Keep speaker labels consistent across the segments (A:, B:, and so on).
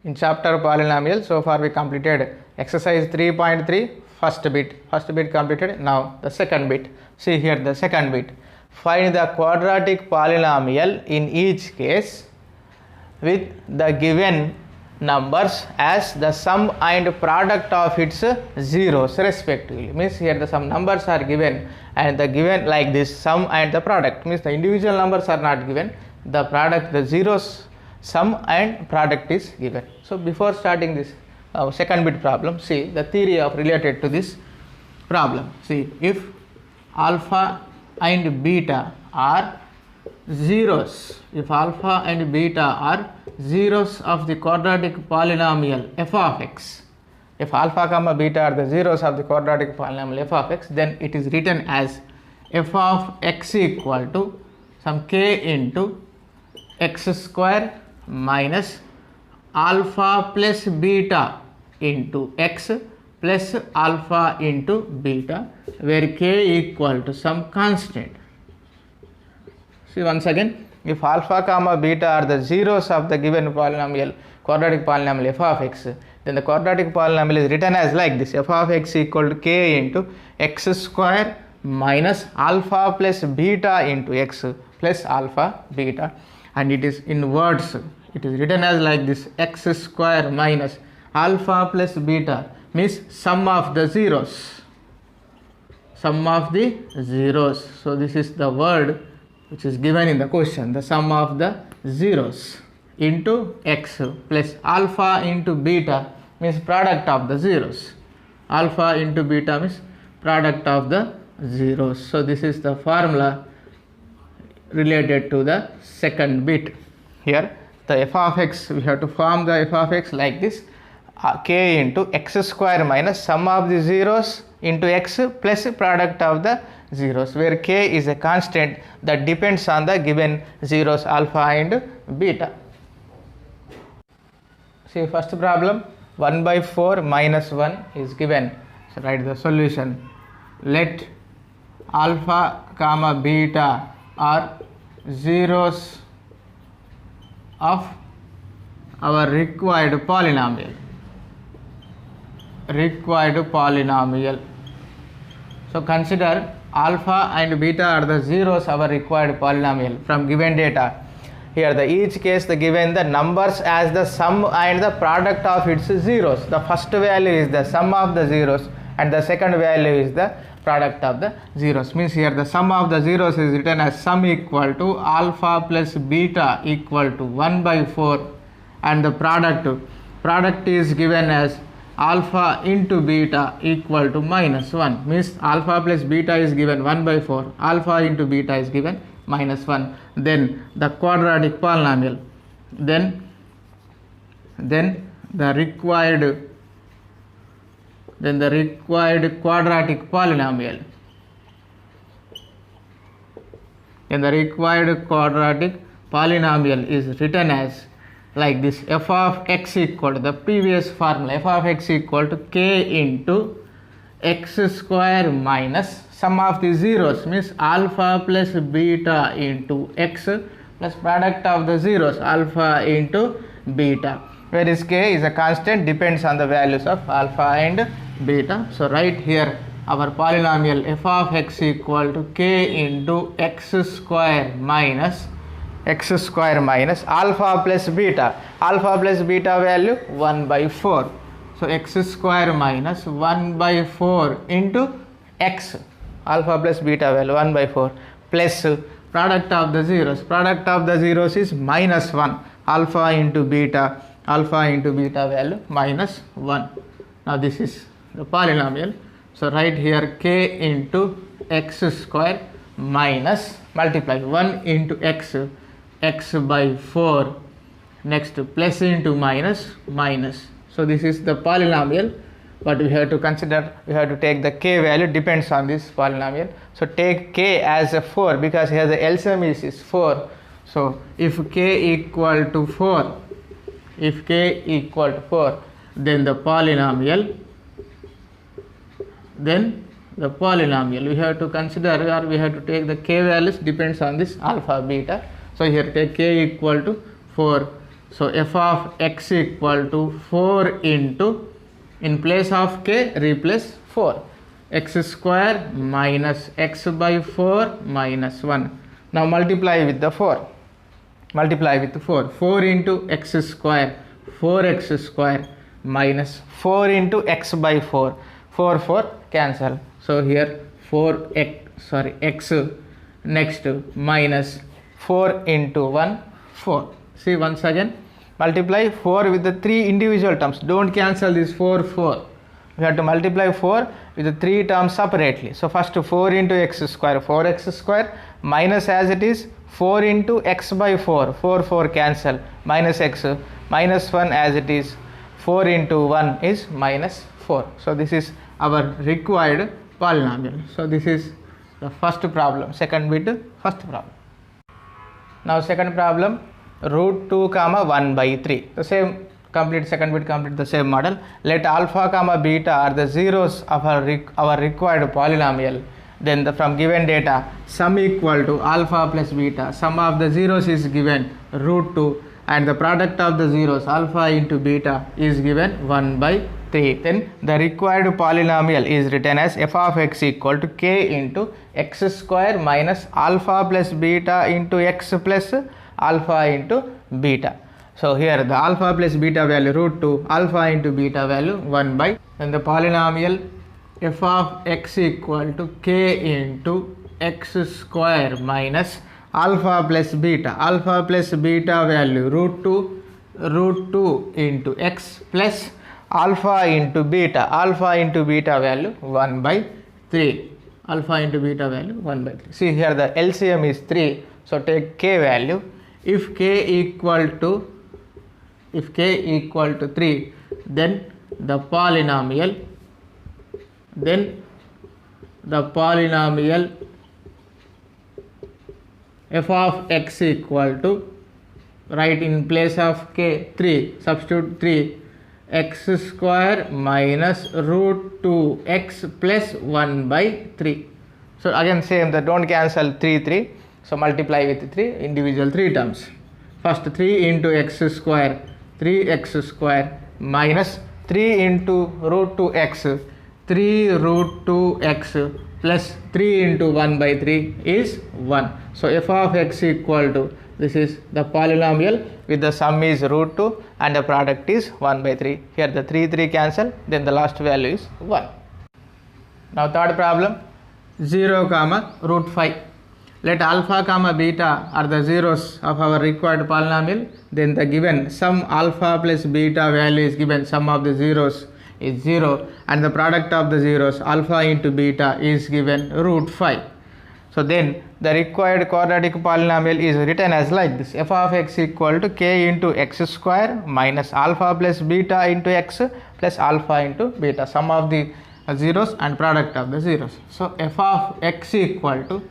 A: In chapter polynomial, so far we completed exercise 3.3, first bit completed. Now the second bit. See here the second bit. Find the quadratic polynomial in each case with the given numbers as the sum and product of its zeros respectively. Means here the some numbers are given and the given like this sum and the product, means the individual numbers are not given, the product, the zeros, sum and product is given. So before starting this second bit problem, see the theory of related to this problem. See, if alpha and beta are zeros, if alpha and beta are zeros of the quadratic polynomial f of x, if alpha comma beta are the zeros of the quadratic polynomial f of x, then it is written as f of x equal to some k into x square minus alpha plus beta into x plus alpha into beta, where k equal to some constant. See once again, if alpha comma beta are the zeros of the given polynomial, quadratic polynomial f of x, then the quadratic polynomial is written as like this: f of x equal to k into x square minus alpha plus beta into x plus alpha beta, and it is in words, it is written as like this: x square minus alpha plus beta means sum of the zeros, sum of the zeros. So this is the word which is given in the question, the sum of the zeros into x plus alpha into beta means product of the zeros, alpha into beta means product of the zeros. So this is the formula related to the second bit. Here the f of x, we have to form the f of x like this: k into x square minus sum of the zeros into x plus product of the zeros, where k is a constant that depends on the given zeros alpha and beta. See first problem, 1 by 4 minus 1 is given. So write the solution. Let alpha comma beta are zeros of our required polynomial. So consider alpha and beta are the zeros of our required polynomial from given data. Here the each case the given the numbers as the sum and the product of its zeros. The first value is the sum of the zeros and the second value is the product of the zeros. Means here the sum of the zeros is written as sum equal to alpha plus beta equal to 1 by 4, and the product is given as alpha into beta equal to minus 1, means alpha plus beta is given 1 by 4, alpha into beta is given minus 1. Then the quadratic polynomial, then the required quadratic polynomial, then the required quadratic polynomial is written as like this: f of x equal to the previous formula, f of x equal to k into x square minus sum of the zeros means alpha plus beta into x plus product of the zeros alpha into beta, whereas k is a constant, depends on the values of alpha and beta. So write here our polynomial f of x equal to k into x square minus alpha plus beta value 1 by 4. So x square minus 1 by 4 into x, alpha plus beta value 1 by 4 plus product of the zeros is minus 1, alpha into beta value minus 1. Now this is the polynomial. So write here k into x square minus multiply 1 into x by 4, next plus into minus. So this is the polynomial, but we have to consider, we have to take the k value depends on this polynomial. So take k as a 4 because here the LCM is 4. So if k equal to 4, then the polynomial we have to consider, or we have to take the k values depends on this alpha beta. So here take k equal to 4, So f of x equal to 4 into, in place of k replace 4, x square minus x by 4 minus 1. Now multiply with the 4. Multiply with 4. 4 into x square, 4x square minus 4 into x by 4. 4 cancel. So here x next minus 4 into 1, 4. See once again, multiply 4 with the 3 individual terms. Don't cancel this 4. We have to multiply 4 with the 3 terms separately. So first 4 into x square, 4x square minus, as it is, 4 into x by 4, 4 cancel, minus x, minus 1 as it is, 4 into 1 is minus 4. So this is our required polynomial. So this is the first problem, second bit, first problem. Now second problem, root 2 comma 1 by 3. The same, complete second bit, complete the same model. Let alpha comma beta are the zeros of our required polynomial. Then from given data, sum equal to alpha plus beta. Sum of the zeros is given root 2 and the product of the zeros alpha into beta is given 1 by 3. Then the required polynomial is written as f of x equal to k into x square minus alpha plus beta into x plus alpha into beta. So here the alpha plus beta value root 2, alpha into beta value 1 by, then the polynomial f of x equal to k into x square minus alpha plus beta value root 2 into x plus alpha into beta value 1 by 3, alpha into beta value 1 by 3. See here the LCM is 3, so take k value. If k equal to 3, then the polynomial f of x equal to, write in place of k 3, substitute 3, x square minus root 2x plus 1 by 3. So again same, that don't cancel 3. So multiply with 3 individual 3 terms. First 3 into x square, 3x square minus 3 into root 2x, 3 root 2x plus 3 into 1 by 3 is 1. So f of x equal to, this is the polynomial with the sum is root 2 and the product is 1 by 3. Here the 3 cancel, then the last value is 1. Now third problem, 0 comma root 5. Let alpha comma beta are the zeros of our required polynomial. Then the given sum alpha plus beta value is given, sum of the zeros is 0 and the product of the zeros alpha into beta is given root 5. So then the required quadratic polynomial is written as like this, f of x equal to k into x square minus alpha plus beta into x plus alpha into beta, sum of the zeros and product of the zeros. So f of x equal to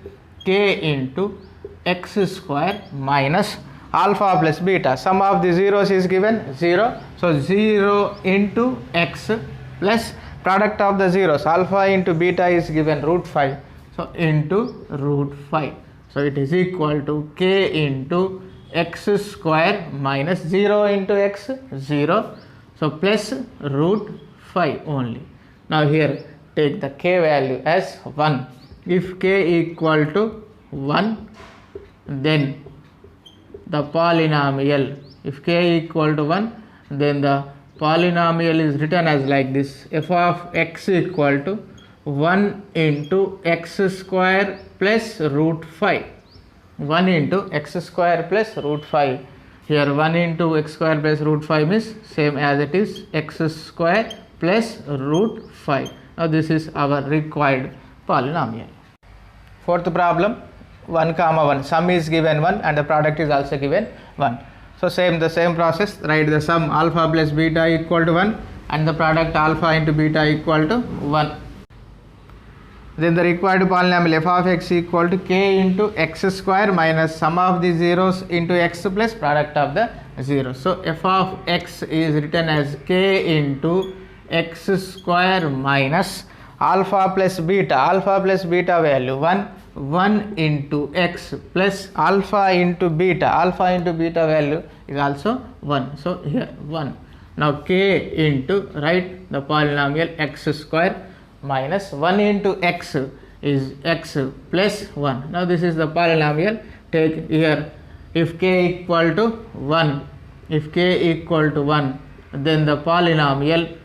A: k into x square minus alpha plus beta, sum of the zeros is given 0, so 0 into x plus product of the zeros alpha into beta is given root 5, so into root 5. So it is equal to k into x square minus 0 into x, 0, so plus root 5 only. Now here take the k value as 1. If k equal to 1, then the polynomial, if k equal to 1, then the polynomial is written as like this, f of x equal to 1 into x square plus root 5, 1 into x square plus root 5. Here 1 into x square plus root 5 is same as it is x square plus root 5. Now this is our required polynomial. Fourth problem, 1 comma 1, sum is given 1 and the product is also given 1. So the same process, write the sum alpha plus beta equal to 1 and the product alpha into beta equal to 1. Then the required polynomial f of x equal to k into x square minus sum of the zeros into x plus product of the zeros. So f of x is written as k into x square minus alpha plus beta value 1 into x plus alpha into beta value is also 1. So here 1. Now k into, write the polynomial x square minus 1 into x is x plus 1. Now this is the polynomial. Take here, if k equal to 1, if k equal to 1, then the polynomial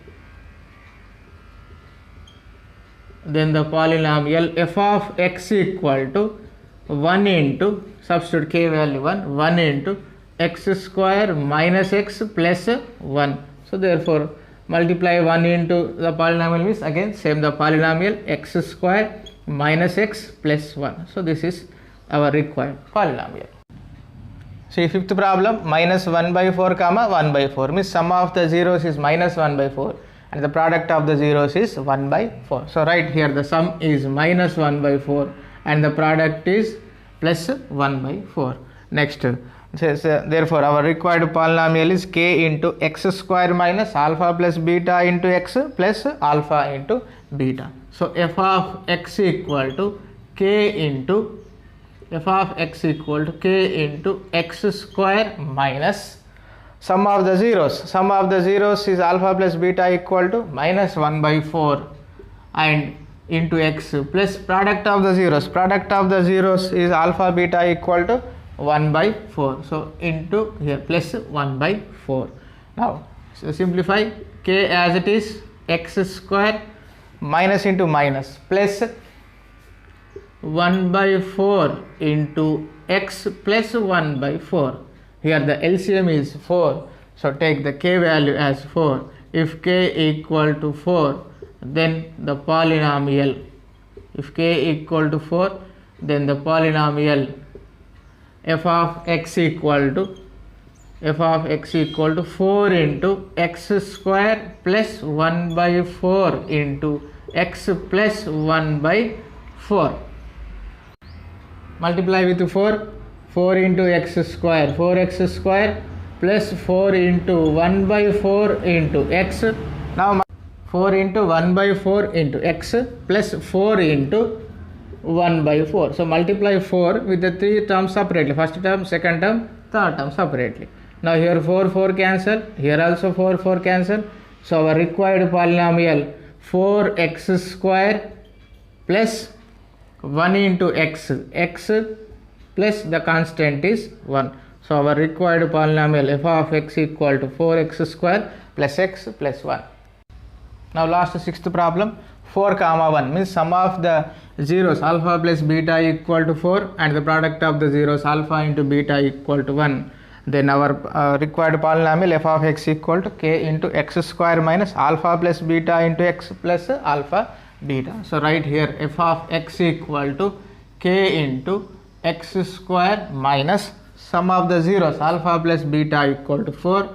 A: f of x equal to 1 into, substitute k value 1 into x square minus x plus 1. So therefore multiply 1 into the polynomial means again same the polynomial x square minus x plus 1. So this is our required polynomial. See fifth problem, minus 1 by 4 comma 1 by 4 means sum of the zeros is minus 1 by 4 and the product of the zeros is 1 by 4. So right here the sum is minus 1 by 4 and the product is plus 1 by 4. Next, therefore our required polynomial is k into x square minus alpha plus beta into x plus alpha into beta. So f of x equal to k into x square minus sum of the zeros is alpha plus beta equal to minus 1 by 4 and into x plus product of the zeros is alpha beta equal to 1 by 4. So into here plus 1 by 4. Now so simplify k as it is x square minus into minus plus 1 by 4 into x plus 1 by 4. Here the LCM is 4. So take the k value as 4. If k equal to 4, then the polynomial, if k equal to 4, then the polynomial f of x equal to 4 into x square plus 1 by 4 into x plus 1 by 4. Multiply with 4 into x square, 4x square plus 4 into 1 by 4 into x. Now 4 into 1 by 4 into x plus 4 into 1 by 4. So multiply 4 with the 3 terms separately, first term, second term, third term separately. Now here 4 cancel, here also 4 cancel. So our required polynomial 4x square plus 1 into x plus the constant is 1. So our required polynomial f of x equal to 4x square plus x plus 1. Now last sixth problem, 4 comma 1 means sum of the zeros alpha plus beta equal to 4 and the product of the zeros alpha into beta equal to 1. Then our required polynomial f of x equal to k into x square minus alpha plus beta into x plus alpha beta. So right here f of x equal to k into x square minus sum of the zeros alpha plus beta equal to 4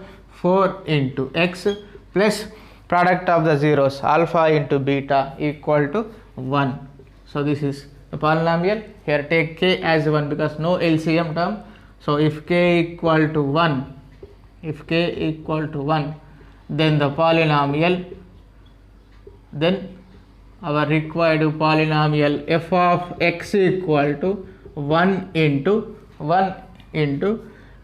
A: into x plus product of the zeros alpha into beta equal to 1. So this is the polynomial. Here take k as 1 because no LCM term. So if k equal to 1, then the polynomial, then our required polynomial f of x equal to 1 into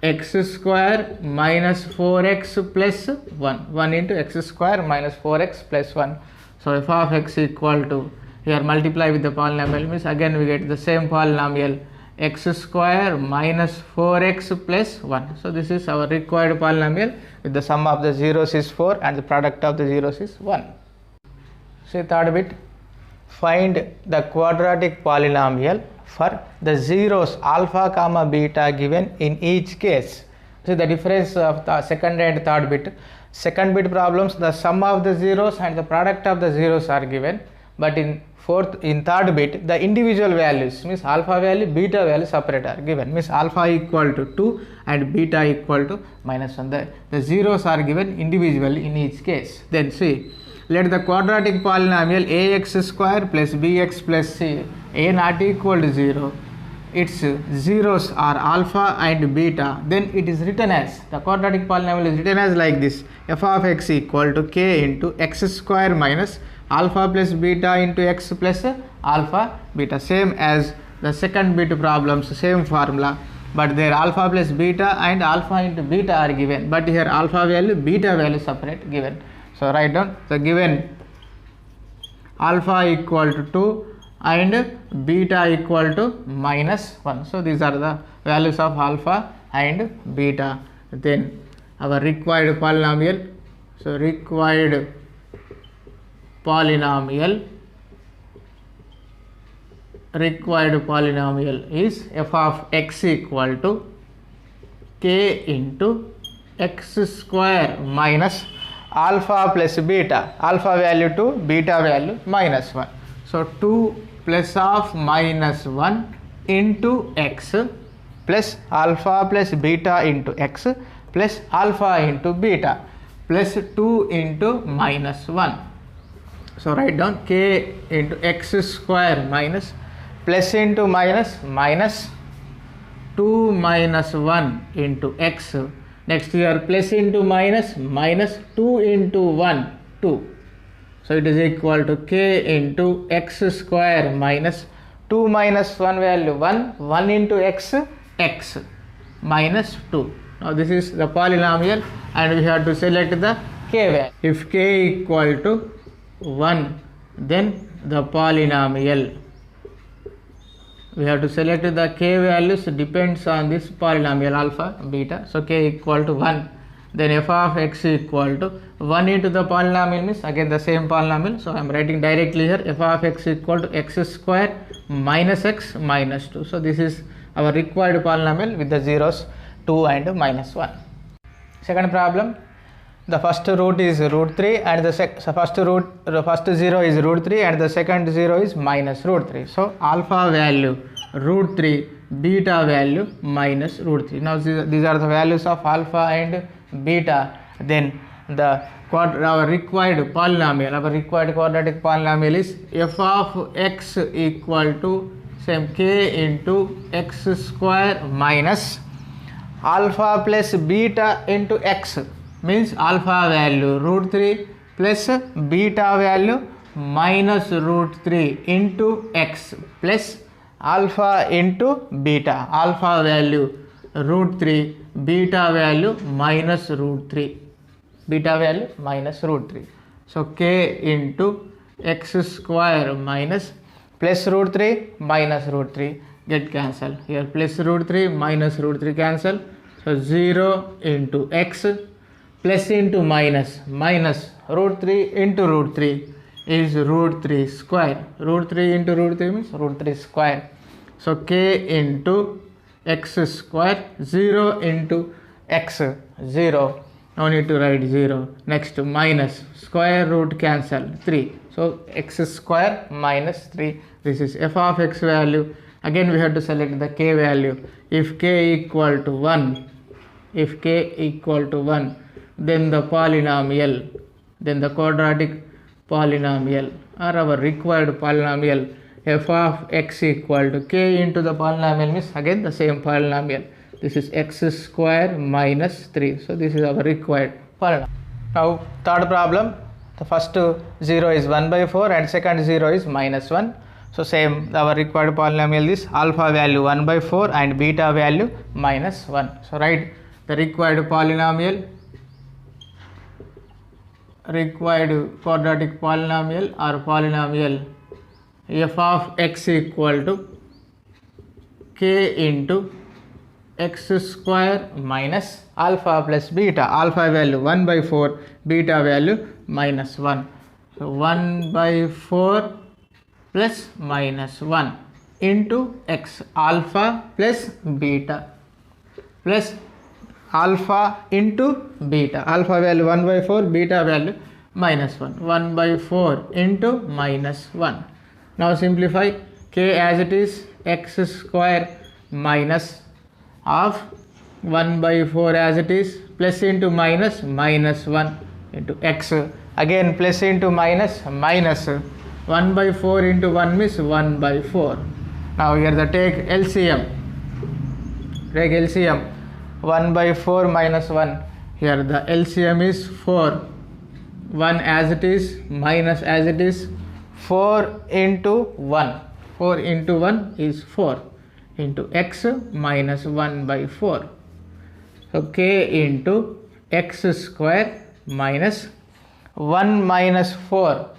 A: x square minus 4x plus 1 into x square minus 4x plus 1. So f of x equal to, here multiply with the polynomial means again we get the same polynomial x square minus 4x plus 1. So this is our required polynomial with the sum of the zeros is 4 and the product of the zeros is 1. See third bit, find the quadratic polynomial for the zeros alpha comma beta given in each case. See the difference of the second and third bit. Second bit problems, the sum of the zeros and the product of the zeros are given, but in third bit the individual values means alpha value, beta value separate are given, means alpha equal to 2 and beta equal to minus 1. The zeros are given individually in each case. Then see, let the quadratic polynomial ax square plus bx plus c a not equal to 0, its zeros are alpha and beta, then it is written as, the quadratic polynomial is written as like this, f of x equal to k into x square minus alpha plus beta into x plus alpha beta, same as the second bit problems, same formula. but there alpha plus beta and alpha into beta are given, but here alpha value, beta value separate given. So write down the given alpha equal to 2 and beta equal to -1. So these are the values of alpha and beta. Then our required polynomial. So required polynomial is f of x equal to k into x square minus alpha plus beta, alpha value to beta value -1. So 2 plus of -1 into x plus alpha plus beta into x plus alpha into beta plus 2 into -1. So write down k into x square minus plus into minus 2 minus 1 into x. Next here plus into minus 2 into 1 2. So it is equal to k into x square minus 2 minus 1 value 1 into x minus 2. Now this is the polynomial and we have to select the k value. If k equal to 1, then the polynomial, we have to select the k values depends on this polynomial alpha beta. So k equal to 1, then f of x equal to 1 into the polynomial means again the same polynomial. So I am writing directly here f of x equal to x square minus x minus 2. So this is our required polynomial with the zeros 2 and -1. Second problem, the first root is root 3 and the first zero is root 3 and the second zero is minus root 3. So alpha value root 3, beta value minus root 3. Now these are the values of alpha and beta. Then our required polynomial, our required quadratic polynomial is f of x equal to same k into x square minus alpha plus beta into x, means alpha value root 3 plus beta value minus root 3 into x plus alpha into beta, alpha value root 3, beta value minus root 3, beta value minus root 3. So k into x square minus plus root 3 minus root 3 get cancelled. Here plus root 3 minus root 3 cancel. So 0 into x plus into minus root 3 into root 3 is root 3 square. Root 3 into root 3 means root 3 square. So k into x square, 0 into x, 0. No need to write 0. Next minus square root cancel 3. So x square minus 3. This is f of x value. Again we have to select the k value. If k equal to 1, then the polynomial, then the quadratic polynomial or our required polynomial f of x equal to k into the polynomial means again the same polynomial. This is x square minus 3. So this is our required polynomial. Now third problem, the first 0 is 1 by 4 and second 0 is -1. So same, our required polynomial is alpha value 1 by 4 and beta value -1. So write the required polynomial, required quadratic polynomial or polynomial f of x equal to k into x square minus alpha plus beta, alpha value 1 by 4, beta value -1. So 1 by 4 plus -1 into x, alpha plus beta plus alpha into beta, alpha value 1 by 4, beta value -1, 1 by 4 into -1. Now simplify k as it is, x square minus of 1 by 4 as it is, plus into minus, -1 into x, again plus into minus, 1 by 4 into 1 means 1 by 4. Now here the take LCM, 1 by 4 minus 1, here the LCM is 4, 1 as it is minus as it is, 4 into 1, 4 into 1 is 4, into x minus 1 by 4. So k into x square minus 1 minus 4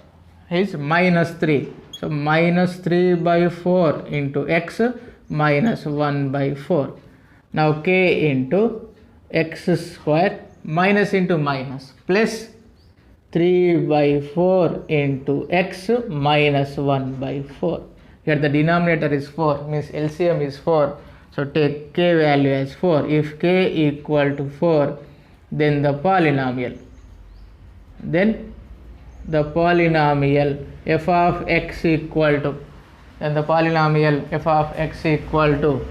A: is minus 3. So minus 3 by 4 into x minus 1 by 4. Now k into x square minus into minus plus 3 by 4 into x minus 1 by 4. Here the denominator is 4, means LCM is 4. So take k value as 4. If k equal to 4, then the polynomial f of x equal to,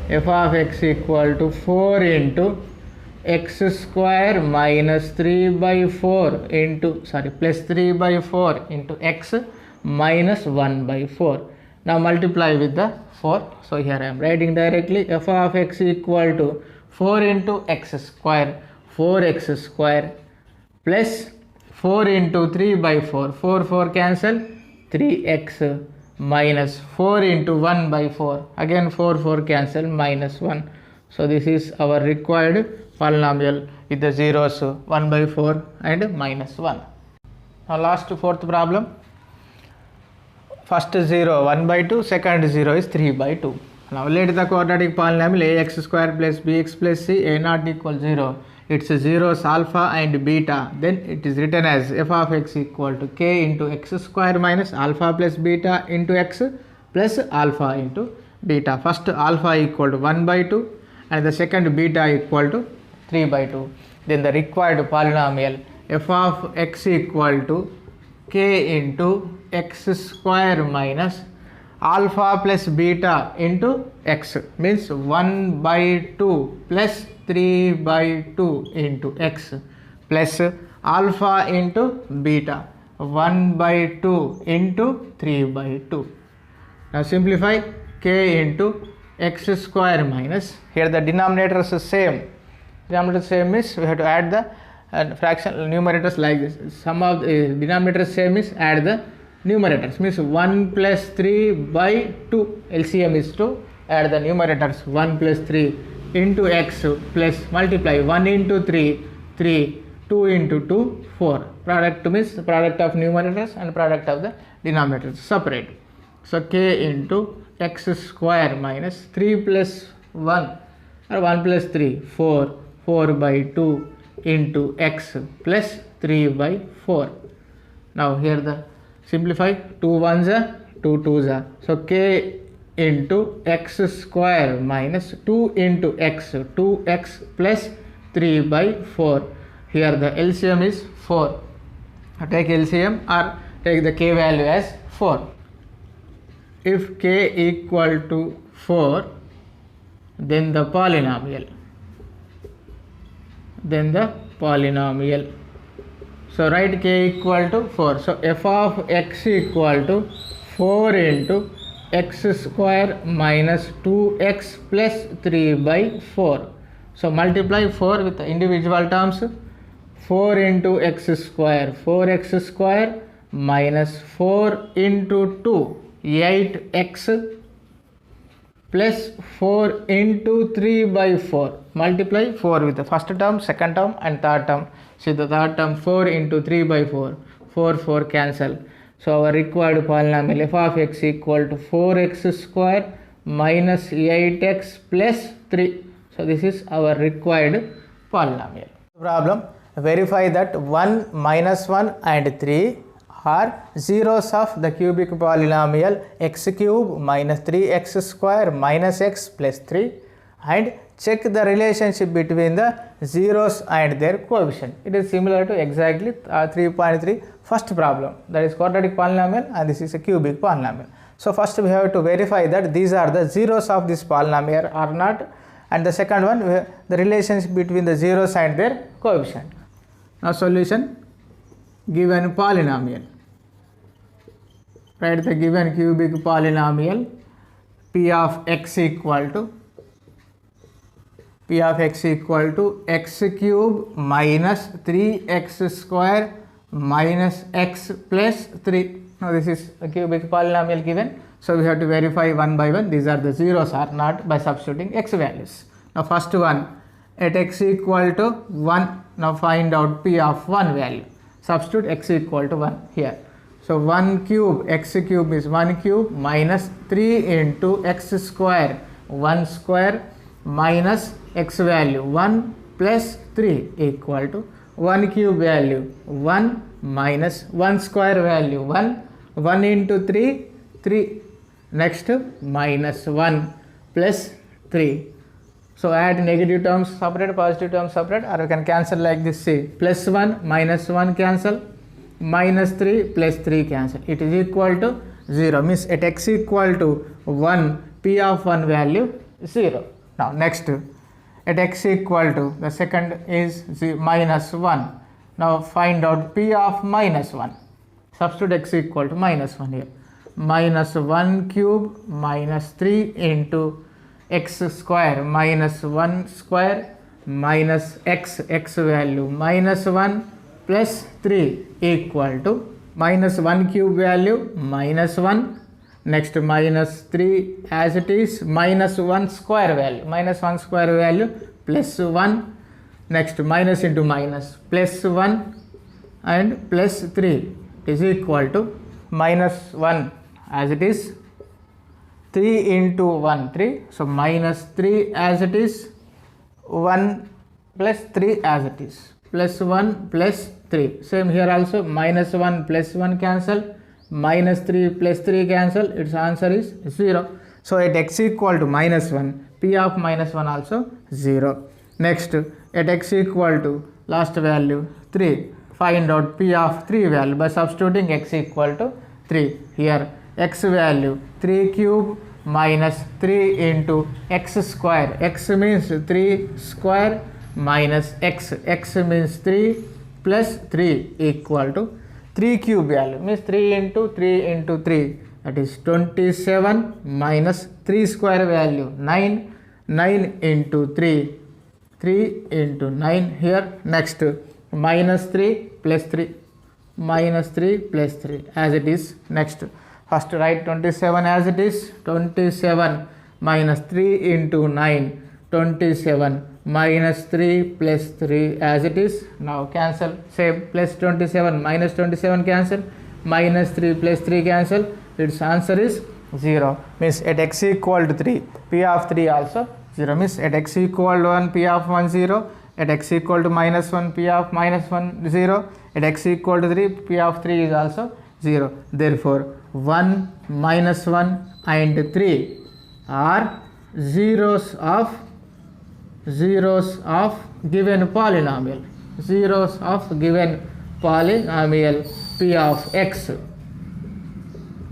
A: f of x equal to 4 into x square minus 3 by 4 into, plus 3 by 4 into x minus 1 by 4. Now multiply with the 4. So here I am writing directly f of x equal to 4 into x square, 4x square plus 4 into 3 by 4, 4 cancel, 3x minus 4 into 1 by 4, again 4 cancel, minus 1. So this is our required polynomial with the zeros 1 by 4 and minus 1. Now last fourth problem. First 0 1 by 2, second 0 is 3 by 2. Now let the quadratic polynomial ax square plus bx plus c a not equal 0. Its zeros alpha and beta. Then it is written as f of x equal to k into x square minus alpha plus beta into x plus alpha into beta. First alpha equal to 1 by 2 and the second beta equal to 3 by 2. Then the required polynomial f of x equal to k into x square minus alpha plus beta into x, means 1 by 2 plus 3 by 2 into x plus alpha into beta, 1 by 2 into 3 by 2. Now simplify k into x square minus, here the denominators is same. Denominator same is we have to add the fraction numerators like this. Sum of the denominators same is add the numerators, means 1 plus 3 by 2. LCM is to add the numerators 1 plus 3 into x plus multiply 1 into 3, 3, 2 into 2, 4. Product means the product of numerators and product of the denominators separate. So k into x square minus 3 plus 1 or 1 plus 3, 4, 4 by 2 into x plus 3 by 4. Now here the simplify 2 1s are 2 2s are. So k into x square minus 2 into x, 2x plus 3 by 4. Here the LCM is 4. Take LCM or take the k value as 4. If k equal to 4, then the polynomial. So write k equal to 4. So f of x equal to 4 into x square minus 2x plus 3 by 4. So multiply 4 with the individual terms. 4 into x square, 4x square minus 4 into 2, 8x plus 4 into 3 by 4. Multiply 4 with the first term, second term and third term. See the third term 4 into 3 by 4, 4 cancel. So our required polynomial f of x equal to 4x square minus 8x plus 3. So this is our required polynomial. Problem: verify that 1, minus 1 and 3 are zeros of the cubic polynomial x cube minus 3x square minus x plus 3, and check the relationship between the zeros and their coefficient. It is similar to exactly 3.3 first problem, that is quadratic polynomial, and this is a cubic polynomial. So first we have to verify that these are the zeros of this polynomial or not, and the second one the relationship between the zeros and their coefficient. Now solution: given polynomial, write the given cubic polynomial p of x equal to x cube minus 3x square minus x plus 3. Now this is a cubic polynomial given. So we have to verify one by one. These are the zeros or not by substituting x values. Now first one, at x equal to 1, now find out p of 1 value. Substitute x equal to 1 here. So 1 cube, x cube is 1 cube minus 3 into x square, 1 square minus x value 1 plus 3 equal to 1 cube value 1 minus 1 square value 1 into 3, 3. Next minus 1 plus 3. So add negative terms separate, positive terms separate, or you can cancel like this. See, plus 1 minus 1 cancel, minus 3 plus 3 cancel. It is equal to 0. Means at x equal to 1, p of 1 value 0. Now next, at x equal to, the second is minus 1. Now find out p of minus 1. Substitute x equal to minus 1 here. Minus 1 cube minus 3 into x square minus 1 square minus x value minus 1 plus 3 equal to minus 1 cube value minus 1. Next minus 3 as it is, minus 1 square value plus 1. Next minus into minus, plus 1 and plus 3 is equal to minus 1 as it is, 3 into 1, 3. So minus 3 as it is, 1 plus 3 as it is, plus 1 plus 3. Same here also, minus 1 plus 1 cancel, minus 3 plus 3 cancel. Its answer is 0. So at x equal to minus 1, p of minus 1 also 0. Next, at x equal to last value 3, find out p of 3 value by substituting x equal to 3. Here x value 3 cube minus 3 into x square. X means 3 square minus x. X means 3 plus 3 equal to 3 cube value. Means 3 into 3, that is 27 minus 3 square value 9. 9 into 3, 3 into 9 here. Next minus 3 plus 3, minus 3 plus 3 as it is. Next, first write 27 as it is. 27 minus 3 into 9, 27 minus 3 plus 3 as it is. Now cancel, say plus 27 minus 27 cancel, minus 3 plus 3 cancel. Its answer is 0. Means at x equal to 3, p of 3 also 0. Means at x equal to 1, p of 1 0. At x equal to minus 1, p of minus 1 0. At x equal to 3, p of 3 is also 0. Therefore 1, minus 1 and 3 are zeros of given polynomial. Zeros of given polynomial p of x.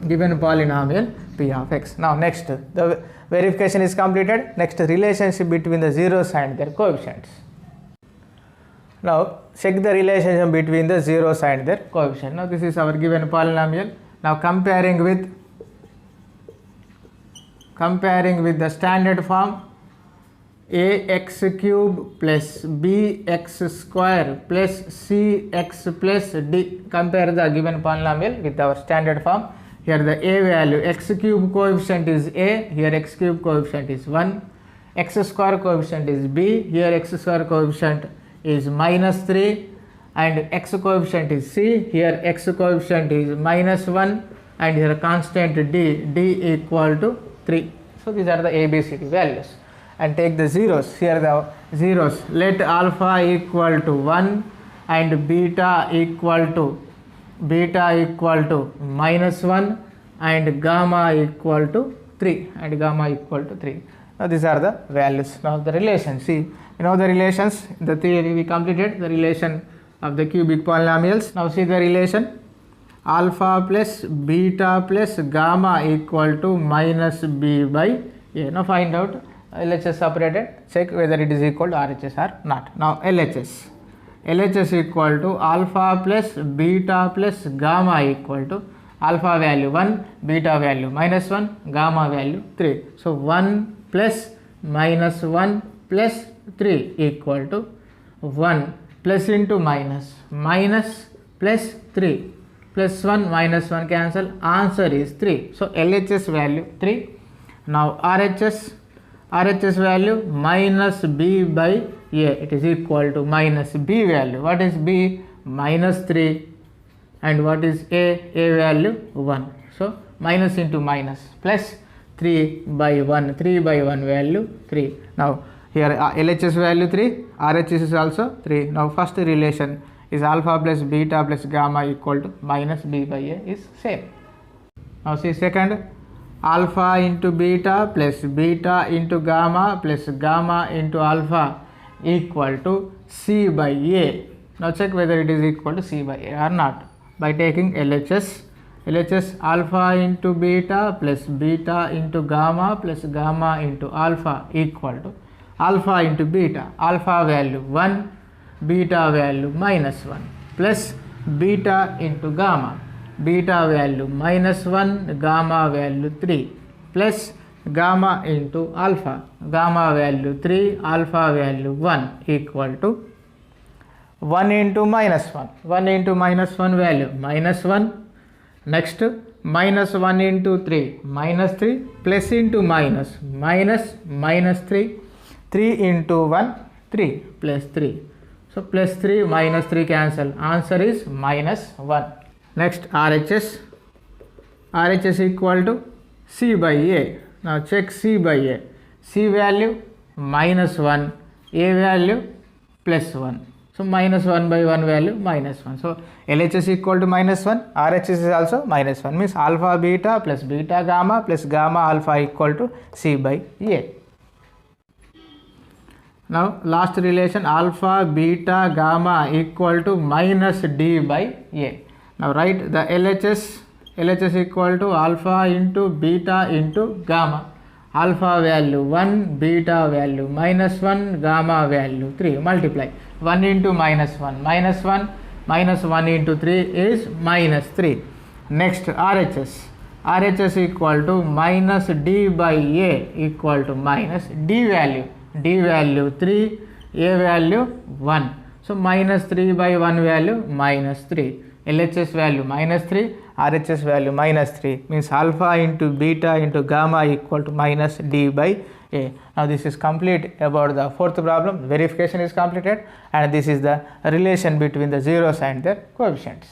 A: Given polynomial p of x. Now next, the verification is completed. Next, relationship between the zeros and their coefficients. Now check the relationship between the zeros and their coefficient. Now this is our given polynomial. Now comparing with the standard form, ax cube plus bx square plus cx plus d. Compare the given polynomial with our standard form. Here the a value, x cube coefficient is a, here x cube coefficient is 1, x square coefficient is b, here x square coefficient is minus 3, and x coefficient is c, here x coefficient is minus 1, and here constant d equal to 3. So these are the ABCD values. And take the zeros. Here the zeros, let alpha equal to 1 and beta equal to minus 1 and gamma equal to 3 Now these are the values. Now the relation, see, you know the relations, the theory we completed, the relation of the cubic polynomials. Now see the relation, alpha plus beta plus gamma equal to minus b by a. Now find out LHS separated, check whether it is equal to RHS or not. Now LHS equal to alpha plus beta plus gamma equal to alpha value 1, beta value minus 1, gamma value 3. So 1 plus minus 1 plus 3 equal to 1 plus into minus, minus plus 3 plus 1 minus 1 cancel, answer is 3. So LHS value 3. Now RHS value minus B by A, it is equal to minus B value. What is B? Minus 3. And what is A? A value 1. So minus into minus plus 3 by 1. 3 by 1 value 3. Now here LHS value 3, RHS is also 3. Now first relation is alpha plus beta plus gamma equal to minus B by A is same. Now see second, alpha into beta plus beta into gamma plus gamma into alpha equal to C by A. Now check whether it is equal to C by A or not by taking LHS. LHS alpha into beta plus beta into gamma plus gamma into alpha equal to alpha into beta, alpha value 1, beta value minus 1 plus beta into gamma, beta value minus 1, gamma value 3 plus gamma into alpha, gamma value 3, alpha value 1 equal to 1 into minus 1, 1 into minus 1 value minus 1. Next minus 1 into 3 minus 3 plus into minus minus 3, 3 into 1 3 plus 3. So plus 3 minus 3 cancel, answer is minus 1. Next RHS equal to C by A. Now check C by A. C value minus 1, A value plus 1. So minus 1 by 1 value minus 1. So LHS equal to minus 1, RHS is also minus 1, means alpha beta plus beta gamma plus gamma alpha equal to C by A. Now last relation, alpha beta gamma equal to minus D by A. Now write the LHS equal to alpha into beta into gamma. Alpha value 1, beta value minus 1, gamma value 3. Multiply 1 into minus 1 minus 1 minus 1 into 3 is minus 3. Next RHS equal to minus D by A equal to minus D value 3, A value 1. So minus 3 by 1 value minus 3. LHS value minus 3, RHS value minus 3, means alpha into beta into gamma equal to minus D by A. Now this is complete about the fourth problem. Verification is completed, and this is the relation between the zeros and their coefficients.